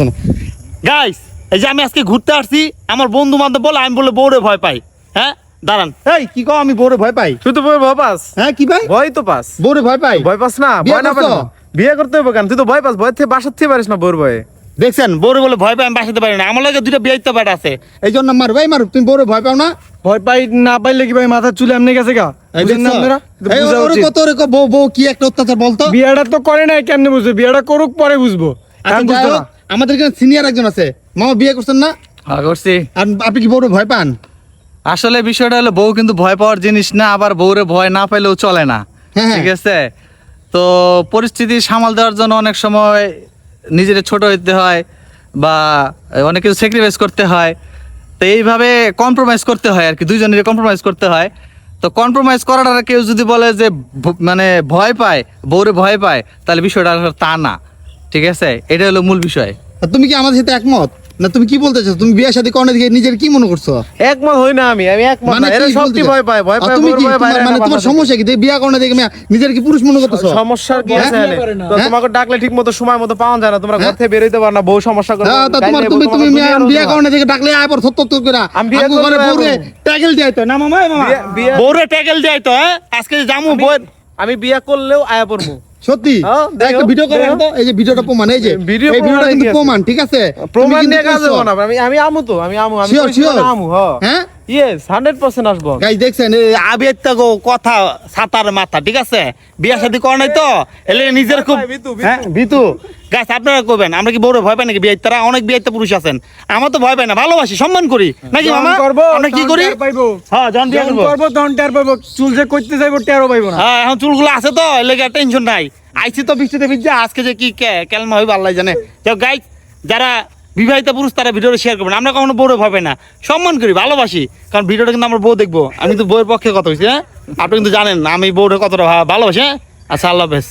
বুঝো না গাইস। এই যে আমি আজকে ঘুরতে আসছি, আমার বন্ধু বান্ধব বলে আমি বলে বউরে ভয় পাই। হ্যাঁ দাঁড়ান, এই কি কও আমি বউরে ভয় পাই? তুই তো বউরে ভয় পাস। হ্যাঁ কি ভাই? ভয় তো পাস। বউরে ভয় পাই? ভয় পাস না? বিয়ে ভয় না করছো? পাস? বিয়ে করতে হবে কেন? তুই তো ভয় পাস, ভয় থেকে বাসার থেকে পারিস না বউর ভয়ে। দেখছেন বউরে বলে ভয় পাই, আমি বাসাতে পারি না। আমার লাগে দুইটা বিয়েতে ব্যাট আছে, এই জন্য মারো ভাই মারো। তুমি বউরে ভয় পাও না? ভয় পাই না পাইলে কি ভাই মাথার চুলে এমনি গেছে গা? বুঝেন না আপনারা? বউ কি একটা অত্যাচার বলতো? বিয়েটা তো করে নাই, কেমনে বুঝবে? বিয়েটা করুক পরে বুঝবো। আচ্ছা, যাই হোক, আমাদের এখানে সিনিয়র একজন আছে, মামা বিয়ে করছেন না? হ্যাঁ করছি। আর আপনি কি বউরে ভয় পান? আসলে বিষয়টা হলো বউ কিন্তু ভয় পাওয়ার জিনিস না, আবার বউরে ভয় না পাইলেও চলে না। হ্যাঁ, হ্যাঁ। ঠিক আছে, তো পরিস্থিতি সামাল দেওয়ার জন্য অনেক সময় নিজের ছোট হইতে হয় বা অনেক কিছু স্যাক্রিফাইস করতে হয়। তো এইভাবে কম্প্রোমাইজ করতে হয় আর কি, দুইজনের কম্প্রোমাইজ করতে হয়। তো কম্প্রোমাইজ করাটা কেউ যদি বলে যে মানে ভয় পায়, বউরে ভয় পায়, তাহলে বিষয়টা আসলে তা না। ঠিক আছে, এটা হলো মূল বিষয়। আর তুমি কি আমাদের সাথে একমত না? তুমি কি বলতে চাও? তুমি বিয়ে শাদী করার দিকে নিজের কি মনে করছো? একমত হই না আমি একমত না। এরা কি সবটি বলতে ভয় পায়, ভয় চাও? পায় তুমি বউর কি ভয়ে বাইরে মানে না তোমার বাসা সমস্যা কি? বিয়ে করার দিকে নিজের কি পুরুষ মনে করতেছো? থেকে। সমস্যার কি আছে হ্যাঁ? এনে? তো তোমাকে ডাকলে ঠিক মতো সময় মতো পাওয়া যায় না, তোমরা ঘর থেকে বের হইতে পারো না, বউ সমস্যা করে। হ্যাঁ, তা তুমি বিয়ে করার দিকে ডাকলে আবার সত্য করে আমি বিয়ে আমগো ঘরে করলে বউরে ট্যাগেল দিয়াইতো না মামা? এই মামা বউরে ট্যাগেল দিয়াইতো। হ্যাঁ আজকে জামু বউ আমি বিয়ে করলেও আয়া পড়বো। সত্যি হ্যাঁ, দেখো, একটা ভিডিও করে দেখো। তো, এই যে ভিডিওটা প্রমাণ, এই যে ভিডিও এই ভিডিওটা প্রমাণ কিন্তু কি আছে? প্রমাণ, ঠিক আছে? প্রমাণ তুমি নিয়ে কিন্তু কাজ করছো। হবে না। আমি আমু তো, আমি Sure, কইছি sure. না আমু, হ্যাঁ হ্যাঁ ইয়েস 100% আসবো। গাইস দেখছেন আবেগ গো কথা ছাতার মাথা, ঠিক আছে? বিয়া শাদী করা নাই তো এলে নিজের খুব বিতু, হ্যাঁ বিতু। গাইস আপনারা কইবেন আমরা কি বউরে ভয় পাই নাকি? বিয়ে তারা অনেক বিয়েতে পুরুষ আছেন, আমরা তো ভয় পাই না, ভালোবাসি সম্মান করি নাকি মামা? আমরা কি করি? হ্যাঁ জন বিয়ে করব, করবো তখন টের পাইবো। চুল যে করতে যাইবো টেরও পাইবো না। হ্যাঁ এখন চুলগুলো আছে তো এলাকা টেনশন নাই। আইছি তো বৃষ্টিতে ভিজে, আজকে যে কি কেলমা হইব আল্লাহ জানে। তো গাইস যারা বিবাহিত পুরুষ তারা ভিডিওটা শেয়ার করবেন। আমরা কখনো বউরে ভয় পাই না, সম্মান করি, ভালোবাসি। কারণ ভিডিওটা কিন্তু আমার বউ দেখবো, আমি কিন্তু বউয়ের পক্ষে কথা হয়েছি। হ্যাঁ আপনি কিন্তু জানেন আমি বউরে কতটা ভালোবাসি। হ্যাঁ আচ্ছা, আল্লাহ হাফেজ।